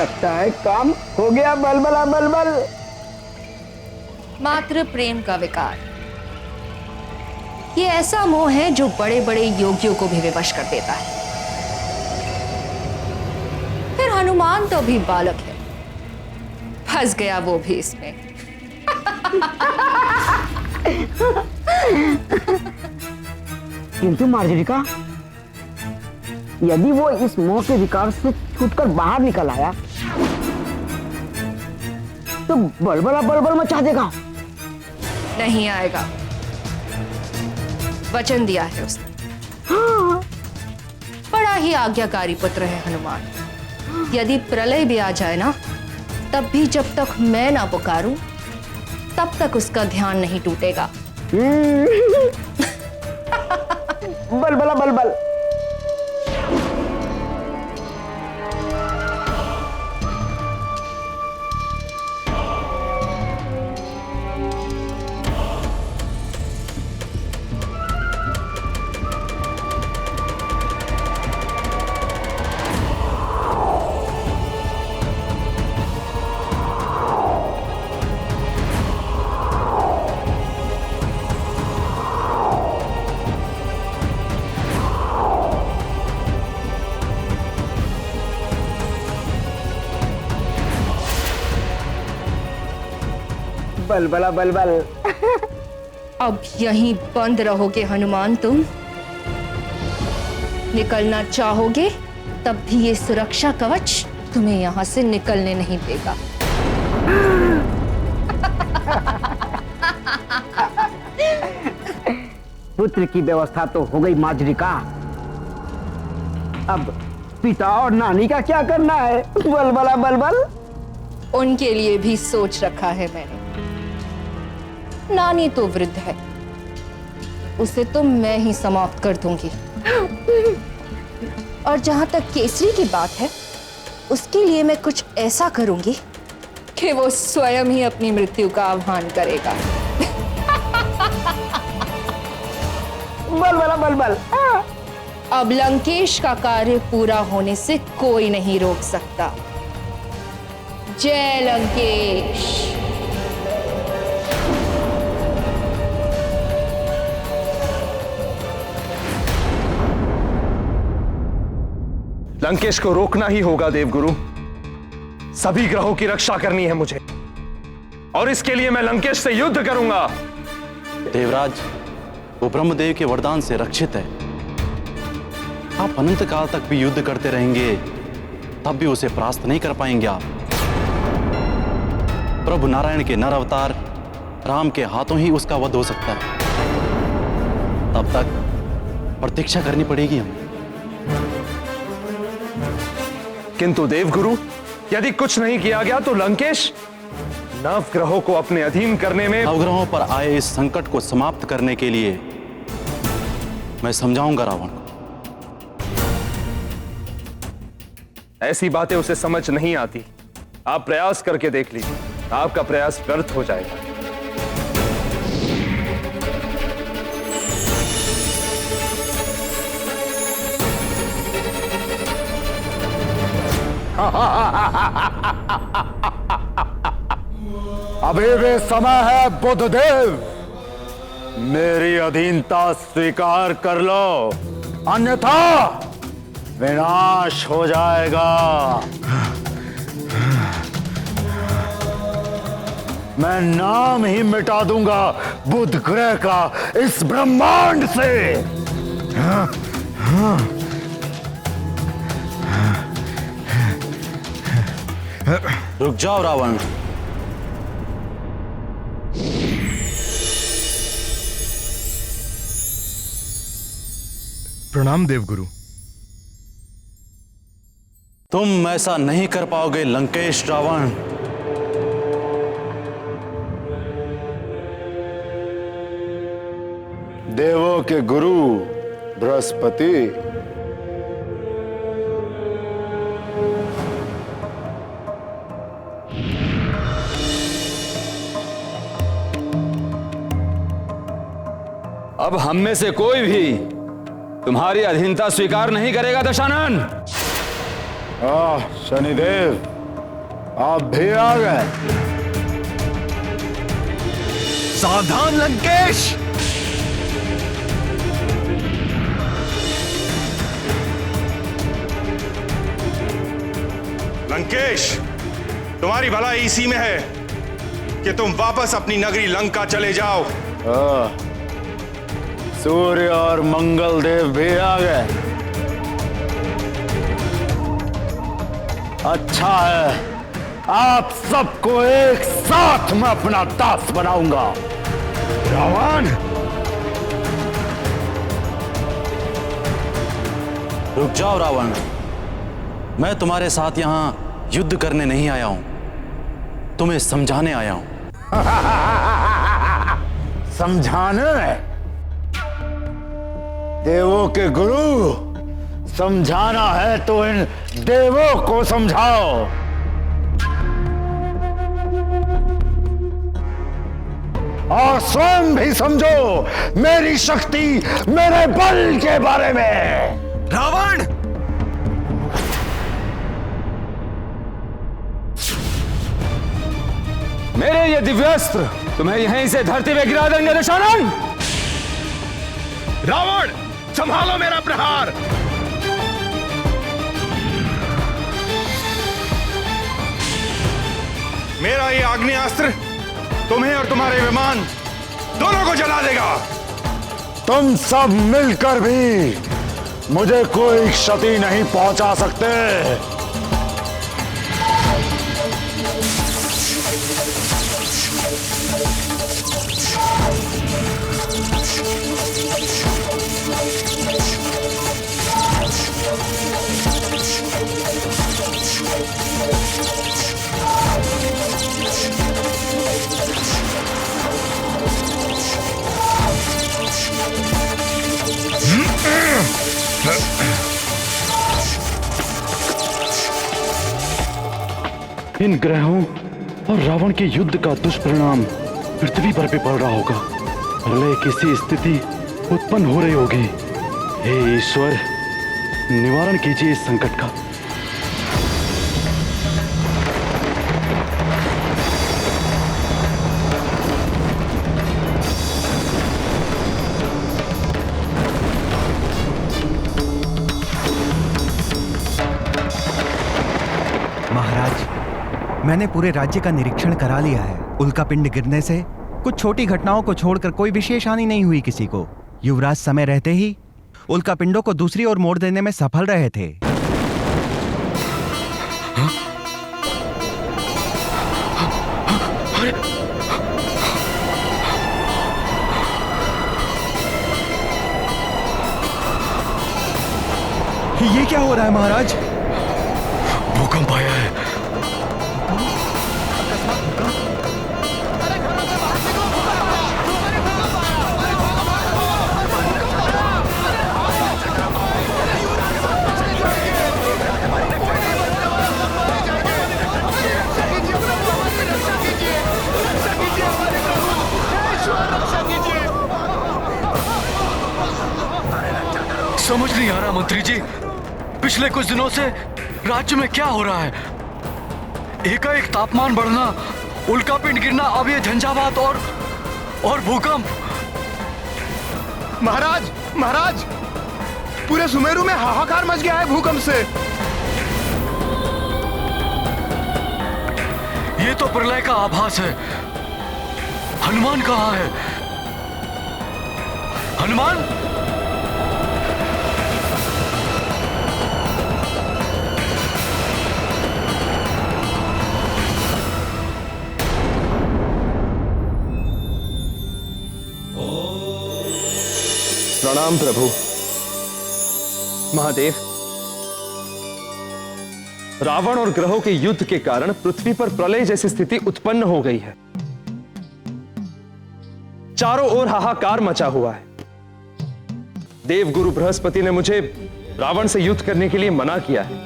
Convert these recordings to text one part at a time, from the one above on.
लगता है काम हो गया। बलबला बलबल। मात्र प्रेम का विकार, ये ऐसा मोह है जो बड़े बड़े योगियों को भी विवश कर देता है। फिर हनुमान तो भी बालक है, फंस गया वो भी इसमें। किंतु मार्जरिका, यदि वो इस मोह के विकार से छूटकर बाहर निकल आया तो बलबला बलबल मचा देगा। नहीं आएगा, वचन दिया है उसने। हाँ। बड़ा ही आज्ञाकारी पुत्र है हनुमान। यदि प्रलय भी आ जाए ना, तब भी जब तक मैं ना पुकारूं तब तक उसका ध्यान नहीं टूटेगा। बलबला बलबल। बलबला बलबल। अब यहीं बंद रहोगे हनुमान तुम? निकलना चाहोगे तब भी ये सुरक्षा कवच तुम्हें यहां से निकलने नहीं देगा। पुत्र की व्यवस्था तो हो गई मार्जरिका, अब पिता और नानी का क्या करना है? बलबला बलबल। उनके लिए भी सोच रखा है मैंने। नानी तो वृद्ध है, उसे तो मैं ही समाप्त कर दूंगी। और जहां तक केसरी की बात है, उसके लिए मैं कुछ ऐसा करूंगी कि वो स्वयं ही अपनी मृत्यु का आह्वान करेगा। बलबला बलबल। अब लंकेश का कार्य पूरा होने से कोई नहीं रोक सकता। जय लंकेश। लंकेश को रोकना ही होगा देवगुरु। सभी ग्रहों की रक्षा करनी है मुझे, और इसके लिए मैं लंकेश से युद्ध करूंगा। देवराज, वो ब्रह्मदेव के वरदान से रक्षित है। आप अनंत काल तक भी युद्ध करते रहेंगे, तब भी उसे परास्त नहीं कर पाएंगे आप। प्रभु नारायण के नर अवतार राम के हाथों ही उसका वध हो सकता है। तब तक प्रतीक्षा करनी पड़ेगी हमें। किंतु देवगुरु, यदि कुछ नहीं किया गया तो लंकेश नवग्रहों को अपने अधीन करने में। नवग्रहों पर आए इस संकट को समाप्त करने के लिए मैं समझाऊंगा रावण को। ऐसी बातें उसे समझ नहीं आती। आप प्रयास करके देख लीजिए, आपका प्रयास व्यर्थ हो जाएगा। अभी भी समय है बुद्धदेव, मेरी अधीनता स्वीकार कर लो, अन्यथा विनाश हो जाएगा। मैं नाम ही मिटा दूंगा बुध ग्रह का इस ब्रह्मांड से। रुक जाओ रावण। प्रणाम देवगुरु। तुम ऐसा नहीं कर पाओगे लंकेश रावण। देवों के गुरु बृहस्पति, अब हम में से कोई भी तुम्हारी अधीनता स्वीकार नहीं करेगा दशानन। शनिदेव, आप भी आ गए। सावधान लंकेश। लंकेश, तुम्हारी भलाई इसी में है कि तुम वापस अपनी नगरी लंका चले जाओ। सूर्य और मंगल देव भी आ गए। अच्छा है, आप सबको एक साथ में अपना दास बनाऊंगा। रावण, रुक जाओ रावण, मैं तुम्हारे साथ यहां युद्ध करने नहीं आया हूं, तुम्हें समझाने आया हूं। समझाने? देवों के गुरु, समझाना है तो इन देवों को समझाओ। और स्वयं भी समझो मेरी शक्ति, मेरे बल के बारे में। रावण, मेरे ये दिव्यास्त्र तुम्हें यहीं से धरती में गिरा देंगे दशानन। रावण, संभालो मेरा प्रहार। मेरा ये आग्नेयास्त्र तुम्हें और तुम्हारे विमान दोनों को जला देगा। तुम सब मिलकर भी मुझे कोई क्षति नहीं पहुंचा सकते। इन ग्रहों और रावण के युद्ध का दुष्परिणाम पृथ्वी पर भी पड़ रहा होगा। प्रलय किसी स्थिति उत्पन्न हो रही होगी। हे ईश्वर, निवारण कीजिए इस संकट का। महाराज, मैंने पूरे राज्य का निरीक्षण करा लिया है। उल्कापिंड गिरने से कुछ छोटी घटनाओं को छोड़कर कोई विशेष हानि नहीं हुई किसी को। युवराज समय रहते ही उल्कापिंडों को दूसरी ओर मोड़ देने में सफल रहे थे। ये क्या हो रहा है महाराज? भूकंप आया है। समझ नहीं आ रहा मंत्री जी, पिछले कुछ दिनों से राज्य में क्या हो रहा है। एकाएक तापमान बढ़ना, उल्कापिंड गिरना, अब ये झंझावात और भूकंप। महाराज, पूरे सुमेरु में हाहाकार मच गया है भूकंप से। ये तो प्रलय का आभास है। हनुमान कहाँ है? हनुमान? प्रणाम प्रभु। महादेव, रावण और ग्रहों के युद्ध के कारण पृथ्वी पर प्रलय जैसी स्थिति उत्पन्न हो गई है। चारों ओर हाहाकार मचा हुआ है। देवगुरु बृहस्पति ने मुझे रावण से युद्ध करने के लिए मना किया है।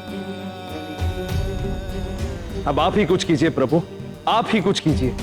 अब आप ही कुछ कीजिए प्रभु, आप ही कुछ कीजिए।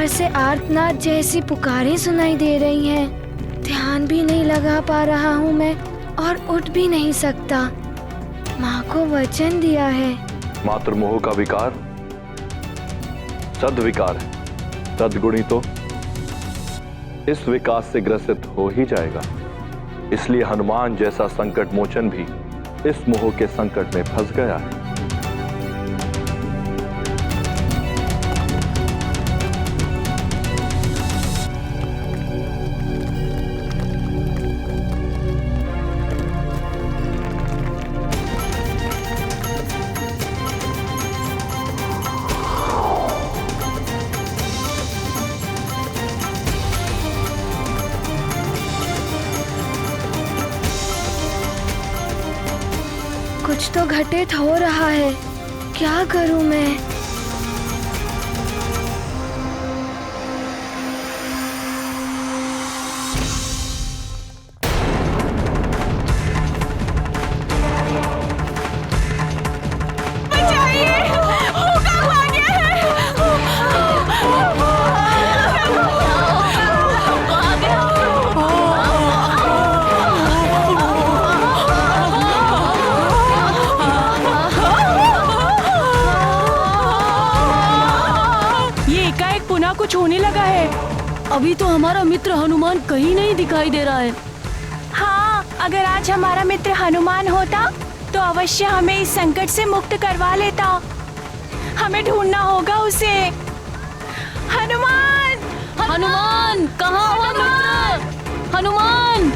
से आर्तनाद जैसी पुकारें सुनाई दे रही हैं। ध्यान भी नहीं लगा पा रहा हूँ मैं और उठ भी नहीं सकता। माँ को वचन दिया है। मातृमोह का विकार सद्विकार है, सद्गुणी तो इस विकास से ग्रसित हो ही जाएगा। इसलिए हनुमान जैसा संकट मोचन भी इस मोह के संकट में फंस गया है। कुछ तो घटित हो रहा है, क्या करूं मैं? कुछ होने लगा है। अभी तो हमारा मित्र हनुमान कहीं नहीं दिखाई दे रहा है। हाँ, अगर आज हमारा मित्र हनुमान होता तो अवश्य हमें इस संकट से मुक्त करवा लेता। हमें ढूंढना होगा उसे। हनुमान, हनुमान, कहाँ हो मित्र? हनुमान!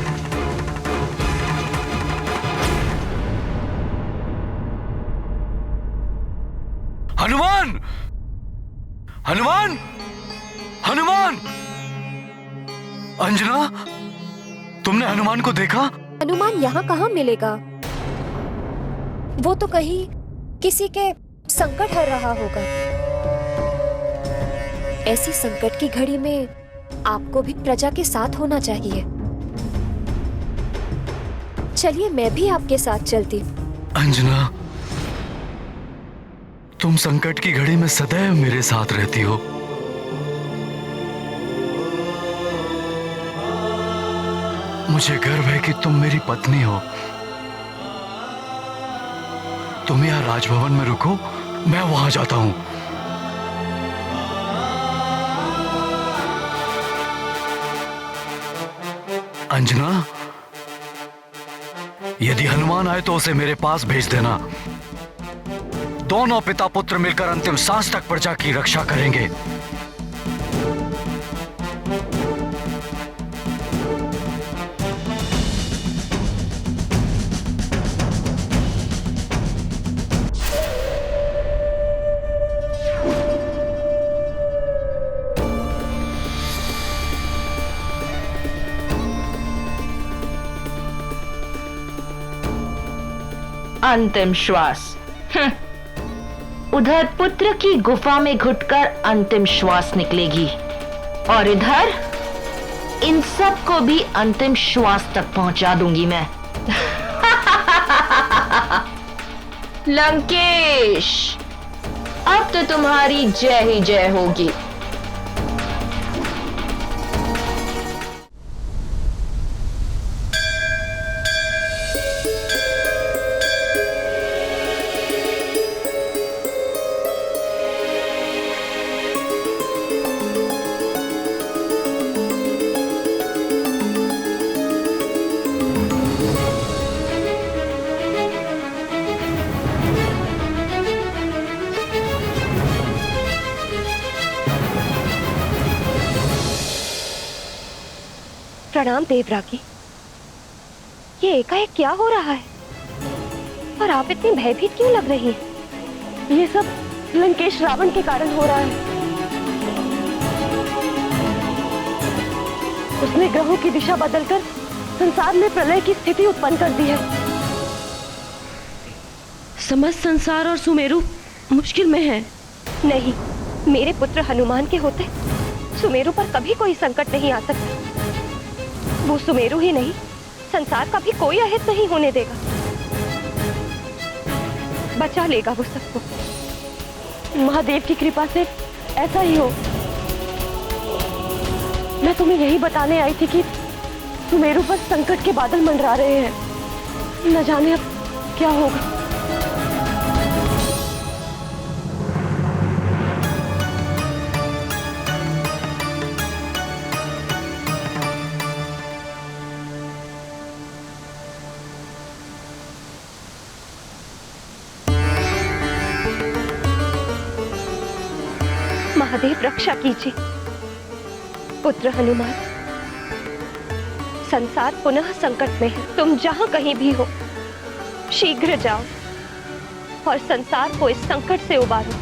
हनुमान! हनुमान! हनुमान! अंजना, तुमने हनुमान को देखा? हनुमान यहाँ कहाँ मिलेगा? वो तो कहीं किसी के संकट हर रहा होगा। ऐसी संकट की घड़ी में आपको भी प्रजा के साथ होना चाहिए। चलिए मैं भी आपके साथ चलती। अंजना, तुम संकट की घड़ी में सदैव मेरे साथ रहती हो। मुझे गर्व है कि तुम मेरी पत्नी हो। तुम यहाँ राजभवन में रुको, मैं वहां जाता हूं। अंजना, यदि हनुमान आए तो उसे मेरे पास भेज देना। दोनों पिता पुत्र मिलकर अंतिम सांस तक प्रजा की रक्षा करेंगे। अंतिम श्वास। उधर पुत्र की गुफा में घुटकर अंतिम श्वास निकलेगी और इधर इन सब को भी अंतिम श्वास तक पहुंचा दूंगी मैं। लंकेश, अब तो तुम्हारी जय ही जय होगी। प्रणाम देवरागी। ये एकाएक क्या हो रहा है और आप इतनी भयभीत क्यों लग रही हैं? ये सब लंकेश रावण के कारण हो रहा है। उसने ग्रहों की दिशा बदलकर संसार में प्रलय की स्थिति उत्पन्न कर दी है। समस्त संसार और सुमेरु मुश्किल में है। नहीं, मेरे पुत्र हनुमान के होते सुमेरु पर कभी कोई संकट नहीं आ सकता। वो सुमेरु ही नहीं, संसार का भी कोई अहित नहीं होने देगा। बचा लेगा वो सबको। महादेव की कृपा से ऐसा ही हो। मैं तुम्हें यही बताने आई थी कि सुमेरु पर संकट के बादल मंडरा रहे हैं। न जाने अब क्या होगा। महादेव रक्षा कीजिए। पुत्र हनुमान, संसार पुनः संकट में है। तुम जहां कहीं भी हो, शीघ्र जाओ और संसार को इस संकट से उबारो।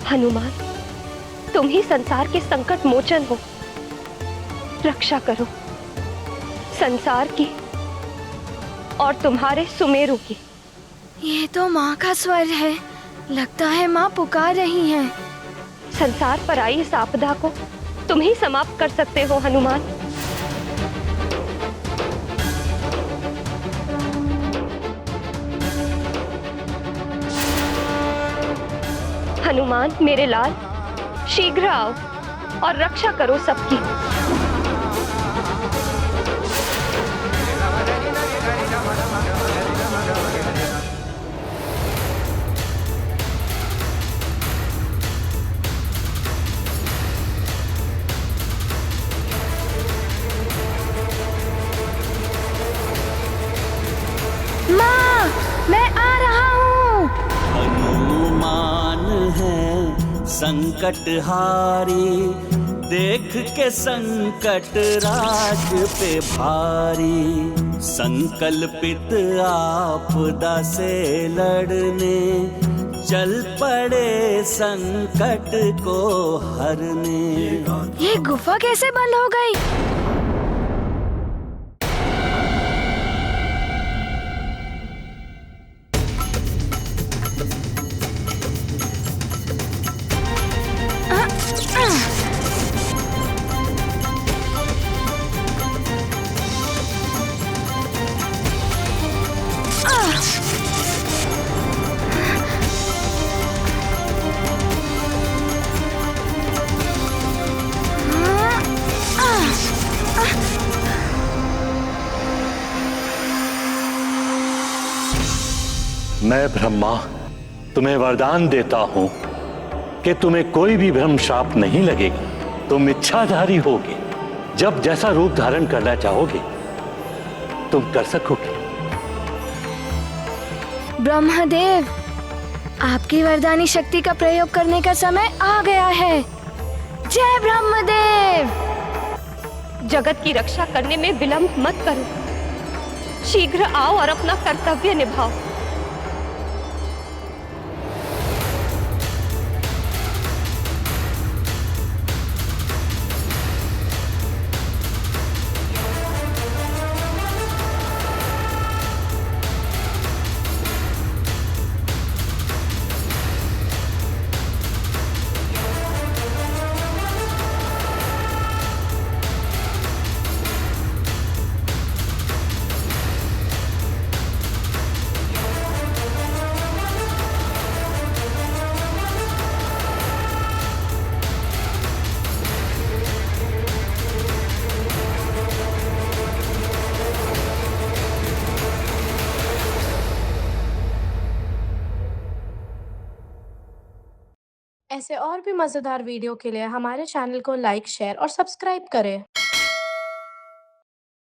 हनुमान, तुम ही संसार के संकट मोचन हो। रक्षा करो संसार की और तुम्हारे सुमेरु की। ये तो माँ का स्वर है। लगता है माँ पुकार रही हैं। संसार पर आई इस आपदा को तुम ही समाप्त कर सकते हो हनुमान। हनुमान मेरे लाल, शीघ्र आओ और रक्षा करो सबकी। माँ, मैं आ रहा हूँ। हनुमान है संकट हारी, देख के संकट राज पे भारी। संकल्पित आपदा से लड़ने, चल पड़े संकट को हरने। ये गुफा कैसे बंद हो गई? मैं ब्रह्मा तुम्हें वरदान देता हूं कि तुम्हें कोई भी भ्रम शाप नहीं लगेगा। तुम इच्छाधारी होगे। जब जैसा रूप धारण करना चाहोगे तुम कर सकोगे। ब्रह्मदेव, आपकी वरदानी शक्ति का प्रयोग करने का समय आ गया है। जय ब्रह्मदेव। जगत की रक्षा करने में विलंब मत करो। शीघ्र आओ और अपना कर्तव्य निभाओ। ऐसे और भी मज़ेदार वीडियो के लिए हमारे चैनल को लाइक, शेयर और सब्सक्राइब करें।